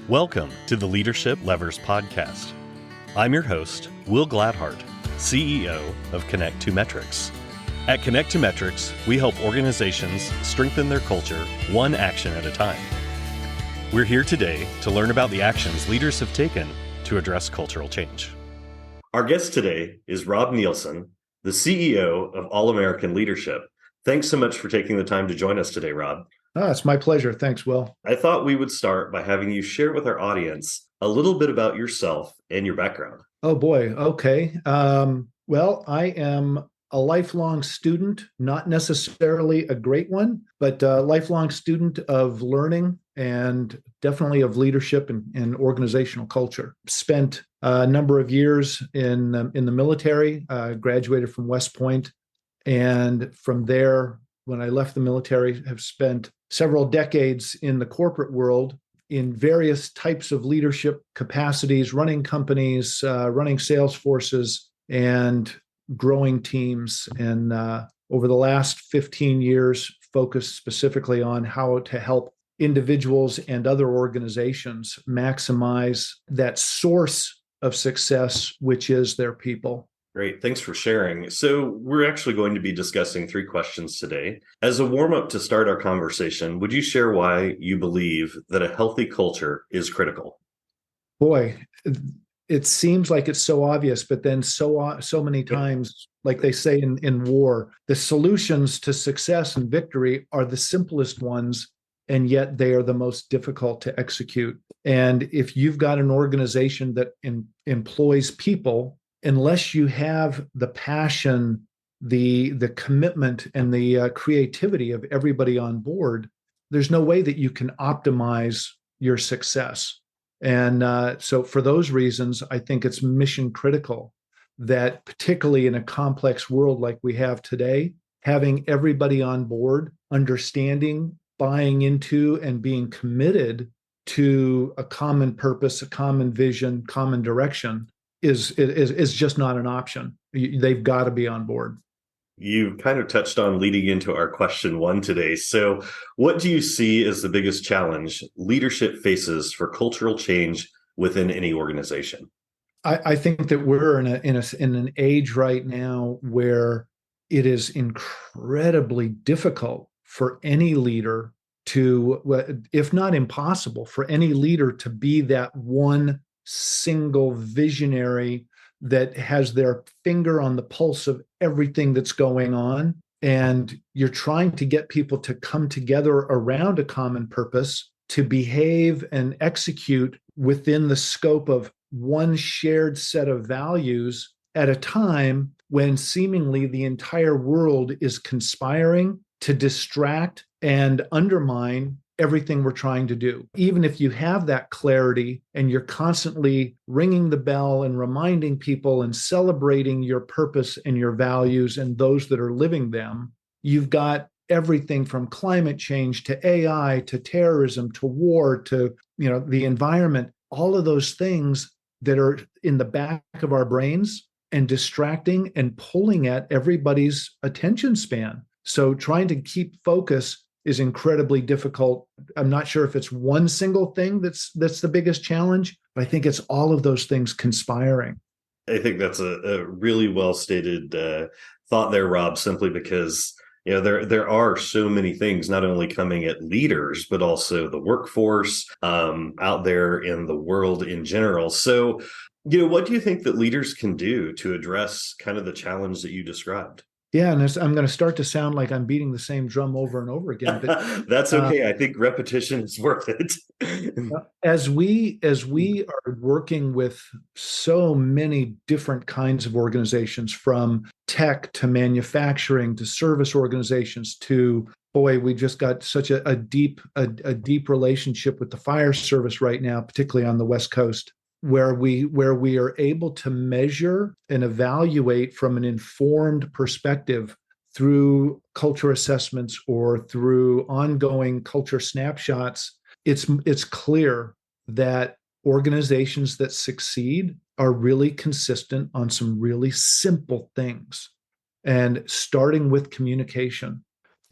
Welcome to the Leadership Levers Podcast. I'm your host, Will Gladhart, CEO of Connect to Metrics. At Connect to Metrics, we help organizations strengthen their culture one action at a time. We're here today to learn about the actions leaders have taken to address cultural change. Our guest today is Rob Nielsen, the CEO of All American Leadership. Thanks so much for taking the time to join us today, Rob. It's my pleasure. Thanks, Will. I thought we would start by having you share with our audience a little bit about yourself and your background. Oh, boy. Okay. Well, I am a lifelong student, not necessarily a great one, but a lifelong student of learning and definitely of leadership and organizational culture. Spent a number of years in the military, graduated from West Point, and from there, when I left the military, have spent several decades in the corporate world in various types of leadership capacities, running companies, running sales forces, and growing teams. And over the last 15 years, focused specifically on how to help individuals and other organizations maximize that source of success, which is their people. Great. Thanks for sharing. So we're actually going to be discussing 3 questions today. As a warm-up to start our conversation, would you share why you believe that a healthy culture is critical? Boy, it seems like it's so obvious, but then so many times, like they say in war, the solutions to success and victory are the simplest ones, and yet they are the most difficult to execute. And if you've got an organization that employs people, unless you have the passion, the commitment, and the creativity of everybody on board, there's no way that you can optimize your success. And so for those reasons, I think it's mission critical that, particularly in a complex world like we have today, having everybody on board, understanding, buying into, and being committed to a common purpose, a common vision, common direction is just not an option. They've got to be on board. You kind of touched on leading into our question 1 today. So what do you see as the biggest challenge leadership faces for cultural change within any organization? I think that we're in an age right now where it is incredibly difficult for any leader to, if not impossible, for any leader to be that one single visionary that has their finger on the pulse of everything that's going on. And you're trying to get people to come together around a common purpose, to behave and execute within the scope of one shared set of values at a time when seemingly the entire world is conspiring to distract and undermine everything we're trying to do. Even if you have that clarity and you're constantly ringing the bell and reminding people and celebrating your purpose and your values and those that are living them, you've got everything from climate change to AI to terrorism to war to, the environment, all of those things that are in the back of our brains and distracting and pulling at everybody's attention span. So trying to keep focus is incredibly difficult. I'm not sure if it's one single thing that's the biggest challenge, but I think it's all of those things conspiring. I think that's a really well stated thought there, Rob, simply because there are so many things not only coming at leaders, but also the workforce out there in the world in general. So, what do you think that leaders can do to address kind of the challenge that you described? Yeah, and I'm going to start to sound like I'm beating the same drum over and over again. But that's okay. I think repetition is worth it. As we are working with so many different kinds of organizations, from tech to manufacturing to service organizations to, boy, we just got such a deep relationship with the fire service right now, particularly on the West Coast, where we are able to measure and evaluate from an informed perspective through culture assessments or through ongoing culture snapshots. It's clear that organizations that succeed are really consistent on some really simple things, and starting with communication.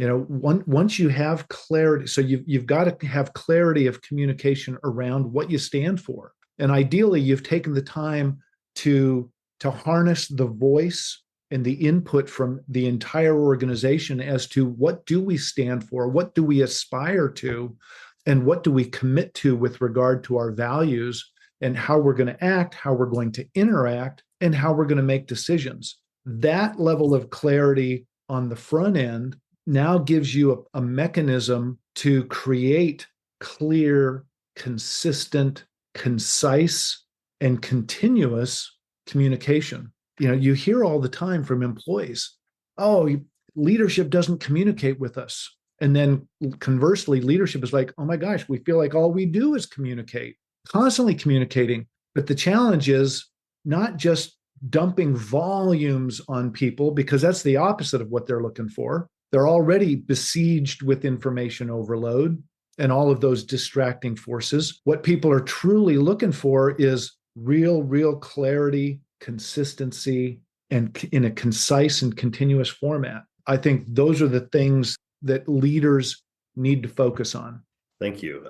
Once you have clarity, so you've got to have clarity of communication around what you stand for. And ideally, you've taken the time to harness the voice and the input from the entire organization as to what do we stand for, what do we aspire to, and what do we commit to with regard to our values, and how we're going to act, how we're going to interact, and how we're going to make decisions. That level of clarity on the front end now gives you a mechanism to create clear, consistent, concise, and continuous communication. You hear all the time from employees, oh, leadership doesn't communicate with us. And then conversely, leadership is like, oh my gosh, we feel like all we do is communicate, constantly communicating. But the challenge is not just dumping volumes on people, because that's the opposite of what they're looking for. They're already besieged with information overload and all of those distracting forces. What people are truly looking for is real clarity, consistency, and in a concise and continuous format. I think those are the things that leaders need to focus on. Thank you.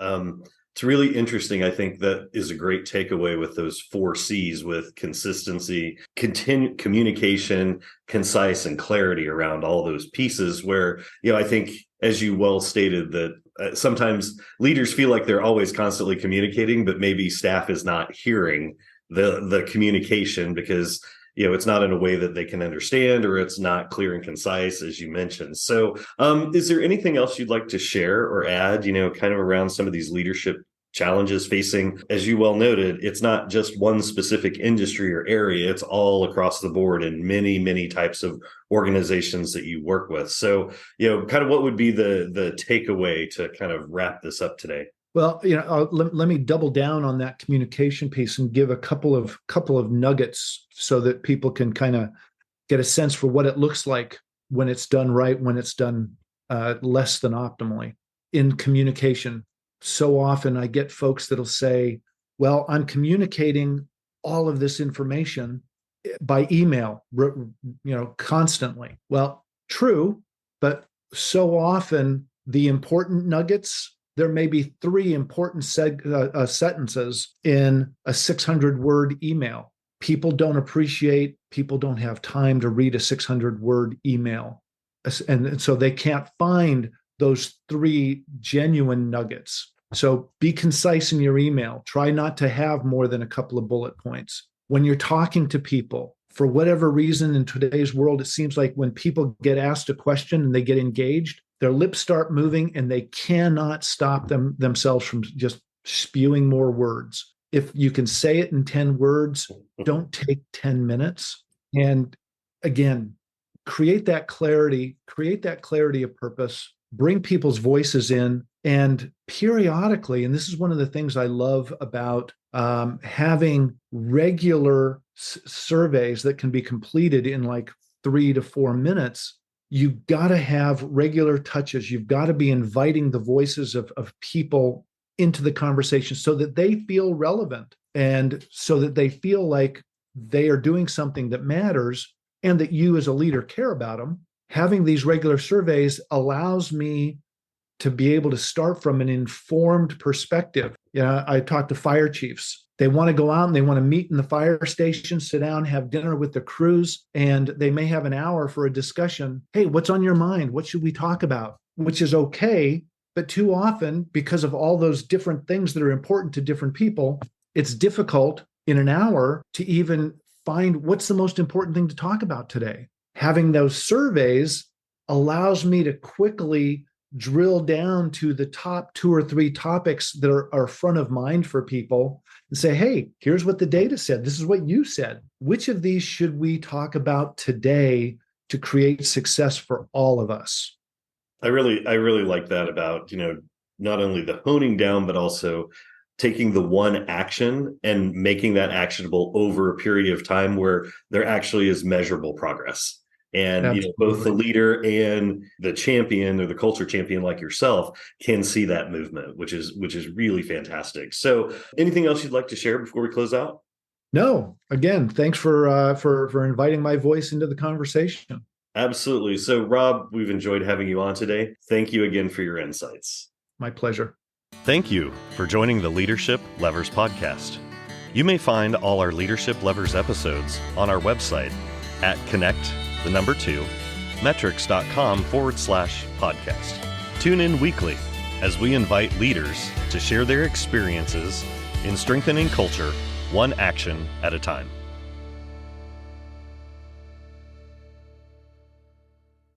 It's really interesting. I think that is a great takeaway with those 4 C's, with consistency, communication, concise, and clarity around all those pieces, where, I think, as you well stated, that sometimes leaders feel like they're always constantly communicating, but maybe staff is not hearing the communication because it's not in a way that they can understand, or it's not clear and concise, as you mentioned. So is there anything else you'd like to share or add, kind of around some of these leadership challenges facing, as you well noted, it's not just one specific industry or area, it's all across the board in many types of organizations that you work with. So, kind of what would be the takeaway to kind of wrap this up today? Well, let me double down on that communication piece and give a couple of nuggets so that people can kind of get a sense for what it looks like when it's done right, when it's done less than optimally. In communication, so often I get folks that'll say, well, I'm communicating all of this information by email, constantly. Well, true, but so often the important nuggets, there may be 3 important sentences in a 600-word email. People don't have time to read a 600-word email. And so they can't find those 3 genuine nuggets. So be concise in your email. Try not to have more than a couple of bullet points. When you're talking to people, for whatever reason in today's world, it seems like when people get asked a question and they get engaged, their lips start moving and they cannot stop themselves from just spewing more words. If you can say it in 10 words, don't take 10 minutes. And again, create that clarity of purpose, bring people's voices in, and periodically, and this is one of the things I love about having regular surveys that can be completed in like 3 to 4 minutes. You've got to have regular touches. You've got to be inviting the voices of people into the conversation so that they feel relevant and so that they feel like they are doing something that matters and that you as a leader care about them. Having these regular surveys allows me to be able to start from an informed perspective. I talk to fire chiefs. They want to go out and they want to meet in the fire station, sit down, have dinner with the crews, and they may have an hour for a discussion. Hey, what's on your mind? What should we talk about? Which is okay, but too often, because of all those different things that are important to different people, it's difficult in an hour to even find what's the most important thing to talk about today. Having those surveys allows me to quickly drill down to the top 2 or 3 topics that are front of mind for people and say, hey, here's what the data said. This is what you said. Which of these should we talk about today to create success for all of us? I really like that about, not only the honing down, but also taking the one action and making that actionable over a period of time where there actually is measurable progress. And both the leader and the champion or the culture champion like yourself can see that movement, which is really fantastic. So anything else you'd like to share before we close out? No, again, thanks for inviting my voice into the conversation. Absolutely. So, Rob, we've enjoyed having you on today. Thank you again for your insights. My pleasure. Thank you for joining the Leadership Levers podcast. You may find all our Leadership Levers episodes on our website at metrics.com/podcast. Tune in weekly as we invite leaders to share their experiences in strengthening culture, one action at a time.